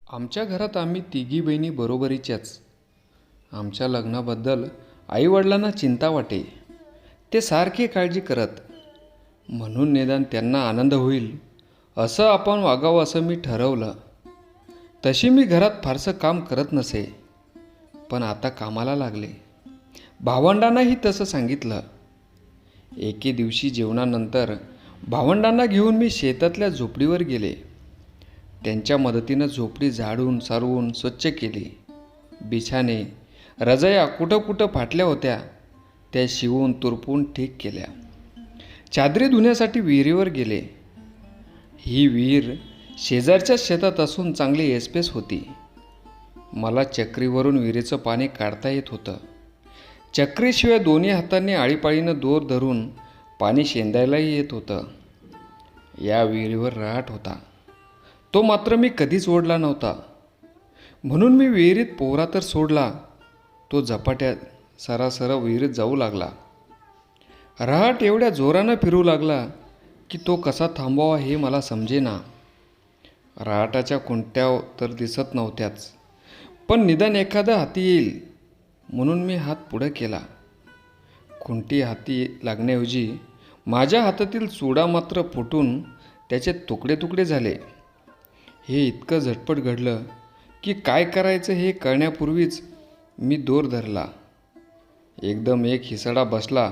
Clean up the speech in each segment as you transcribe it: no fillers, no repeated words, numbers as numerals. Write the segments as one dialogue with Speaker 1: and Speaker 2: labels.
Speaker 1: आमच्या घरात आम्ही तिघी बहिणी बरोबरीच्याच. आमच्या लग्नाबद्दल आईवडिलांना चिंता वाटे. ते सारखे काळजी करत. म्हणून निदान त्यांना आनंद होईल असं आपण वागावं असं मी ठरवलं. तशी मी घरात फारसं काम करत नसे, पण आता कामाला लागले. भावंडांनाही तसं सांगितलं. एके दिवशी जेवणानंतर भावंडांना घेऊन मी शेतातल्या झोपडीवर गेले. त्यांच्या मदतीनं झोपडी झाडून सारवून स्वच्छ केली. बिछाने रजया कुठं कुठं फाटल्या होत्या त्या शिवून तुरपून ठीक केल्या. चादरी धुण्यासाठी विहिरीवर गेले. ही विहीर शेजारच्या शेतात असून चांगली ऐसपैस होती. मला चक्रीवरून विहिरीचं पाणी काढता येत होतं. चक्रीशिवाय दोन्ही हातांनी आळीपाळीनं दोर धरून पाणी शेंदायलाही येत होतं. या विहिरीवर रहाट होता, तो मात्र मी कधीच ओढला नव्हता. म्हणून मी विहिरीत पोहरा तर सोडला, तो झपाट्यात सरासर विहिरीत जाऊ लागला. रहाट एवढ्या जोरानं फिरू लागला की तो कसा थांबवावा हे मला समजेना. रहाटाच्या खुंट्या तर दिसत नव्हत्याच, पण निदान एखादा हाती येईल म्हणून मी हात पुढं केला. खुंटी हाती लागण्याऐवजी माझ्या हातातील चुडा मात्र फुटून त्याचे तुकडे तुकडे झाले. हे इतकं झटपट घडलं की काय करायचं हे कळण्यापूर्वीच मी दोर धरला. एकदम एक हिसडा बसला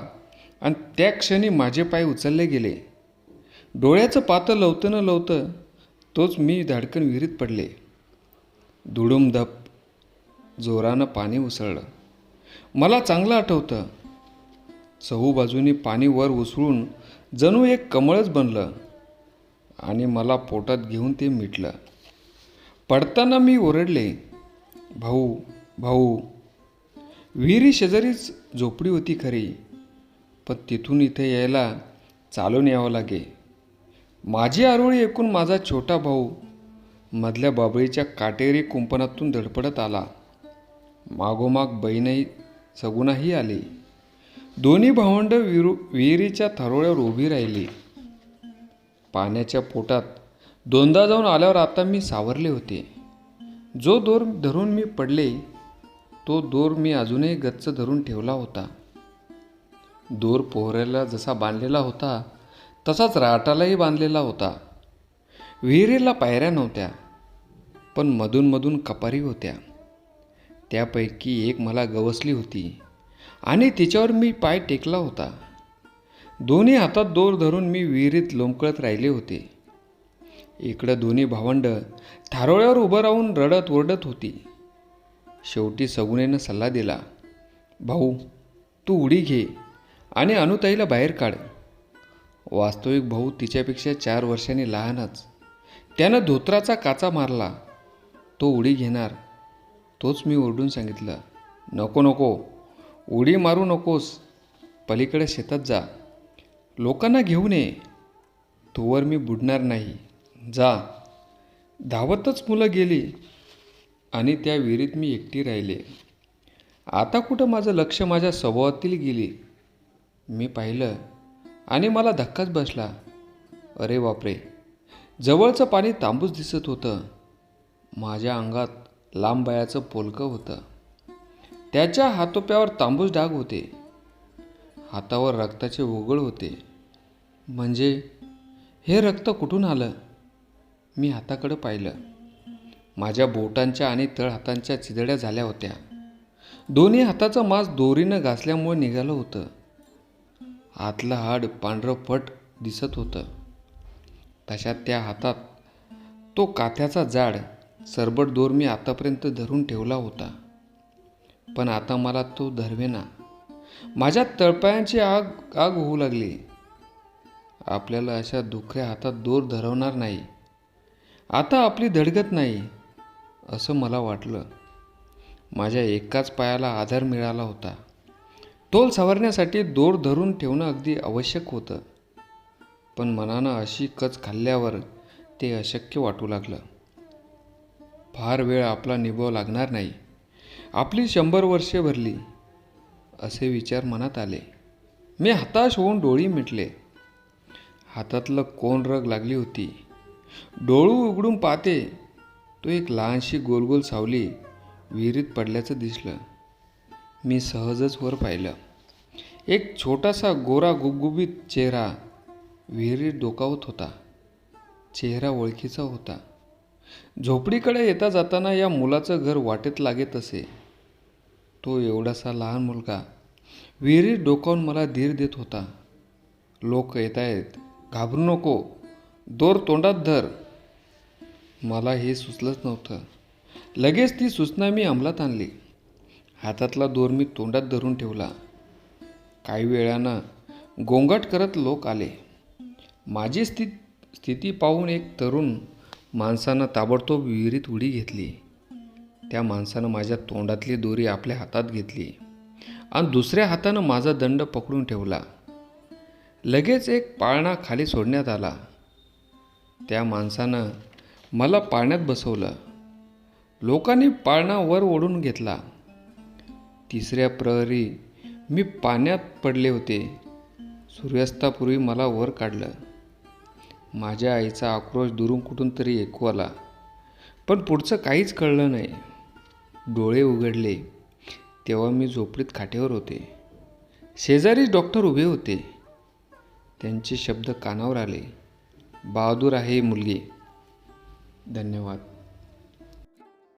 Speaker 1: आणि त्या क्षणी माझे पाय उचलले गेले. डोळ्याचं पातं लवतं न लवतं तोच मी धडकन विहिरीत पडले. दुडूम धप जोरानं पाणी उसळलं. मला चांगलं आठवतं, चहूबाजूनी पाणी वर उसळून जणू एक कमळच बनलं आणि मला पोटात घेऊन ते मिटलं. पडताना मी ओरडले, भाऊ भाऊ. विहिरी शेजारीच झोपडी होती खरी, पण तिथून इथे यायला चालून यावं लागे. माझी आरोळी ऐकून माझा छोटा भाऊ मधल्या बाबळीच्या काटेरी कुंपणातून धडपडत आला. मागोमाग बहीणही सगुणाही आली. दोन्ही भावंडं विहिरीच्या थारोळ्यावर उभी राहिली. पाण्याच्या पोटात दोनदा जाऊन आल्यावर आता मी सावरले होते. जो दोर धरून मी पडले तो दोर मी अजूनही गच्च धरून ठेवला होता. दोर पोहऱ्याला जसा बांधलेला होता तसाच राटालाही बांधलेला होता. विहिरीला पायऱ्या नव्हत्या, पण मधून कपारी होत्या. त्यापैकी एक मला गवसली होती आणि तिच्यावर मी पाय टेकला होता. दोन्ही हातात दोर धरून मी विहिरीत लोंबकळत राहिले होते. इकडं दोन्ही भावंड थारोळ्यावर उभं राहून रडत ओरडत होती. शेवटी सगुणेनं सल्ला दिला, भाऊ तू उडी घे आणि अनुताईला बाहेर काढ. वास्तविक भाऊ तिच्यापेक्षा 4 वर्षांनी लहानच. त्यानं धोत्राचा काचा मारला. तो उडी घेणार. तोच मी ओरडून सांगितलं, नको नको, उडी मारू नकोस. पलीकडे शेतात जा, लोकांना घेऊन ये. तोवर मी बुडणार नाही, जा. धावतच मुलं गेली आणि त्या विहिरीत मी एकटी राहिले. आता कुठं माझं लक्ष माझ्या स्वभावातील गेली. मी पाहिलं आणि मला धक्काच बसला. अरे बापरे, जवळचं पाणी तांबूस दिसत होतं. माझ्या अंगात लांब बायाचं पोलकं होतं. त्याच्या हातोप्यावर तांबूस डाग होते. हातावर रक्ताचे उगळ होते. म्हणजे हे रक्त कुठून आलं? मी हाताकडं पाहिलं. माझ्या बोटांच्या आणि तळ हातांच्या चिदड्या झाल्या होत्या. दोन्ही हाताचं मांस दोरीनं घासल्यामुळे निघालं होतं. आतलं हाड पांढरं फट दिसत होतं. तशात त्या हातात तो काथ्याचा जाड सरबट दोर मी आतापर्यंत धरून ठेवला होता, पण आता मला तो धरवेना. माझ्या तळपायांची आग आग होऊ लागली. आपल्याला अशा दुखऱ्या हातात दोर धरवणार नाही, आता आपली धडगत नाही असं मला वाटलं. माझ्या एकाच पायाला आधार मिळाला होता. तोल सावरण्यासाठी दोर धरून ठेवणं अगदी आवश्यक होतं, पण मनानं अशी कच खाल्ल्यावर ते अशक्य वाटू लागलं. फार वेळ आपला निभाव लागणार नाही, आपली 100 वर्षे भरली असे विचार मनात आले. मी हताश होऊन डोळी मिटले. हातातलं कोण रग लागली होती. डोळू उघडून पाहते तो एक लहानशी गोलगोल सावली विहिरीत पडल्याचं दिसलं. मी सहजच वर पाहिलं. एक छोटासा गोरा गुबगुबीत चेहरा विहिरीत डोकावत होता. चेहरा ओळखीचा होता. झोपडीकडे येता जाताना या मुलाचं घर वाटेत लागेत असे. तो एवढासा लहान मुलगा विहिरीत डोकावून मला धीर देत होता. लोक येत आहेत, घाबरू नको, दोर तोंडात धर. मला हे सुचलंच नव्हतं. लगेच ती सूचना मी अंमलात आणली. हातातला दोर मी तोंडात धरून ठेवला. काही वेळानं गोंगाट करत लोक आले. माझी स्थिती पाहून एक तरुण माणसानं ताबडतोब विहिरीत उडी घेतली. त्या माणसानं माझ्या तोंडातली दोरी आपल्या हातात घेतली आणि दुसऱ्या हातानं माझा दंड पकडून ठेवला. लगेच एक पाळणा खाली सोडण्यात आला. त्या माणसानं मला पाळण्यात बसवलं. लोकांनी पाळणा वर ओढून घेतला. तिसऱ्या प्रहरी मी पाण्यात पडले होते. सूर्यास्तापूर्वी मला वर काढलं. माझ्या आईचा आक्रोश दुरून कुठून तरी ऐकू आला, पण पुढचं काहीच कळलं नाही. डोळे उघडले तेव्हा मी झोपडीत खाटेवर होते. शेजारीच डॉक्टर उभे होते. त्यांचे शब्द कानावर आले, बहादूर आहे मुलगी. धन्यवाद.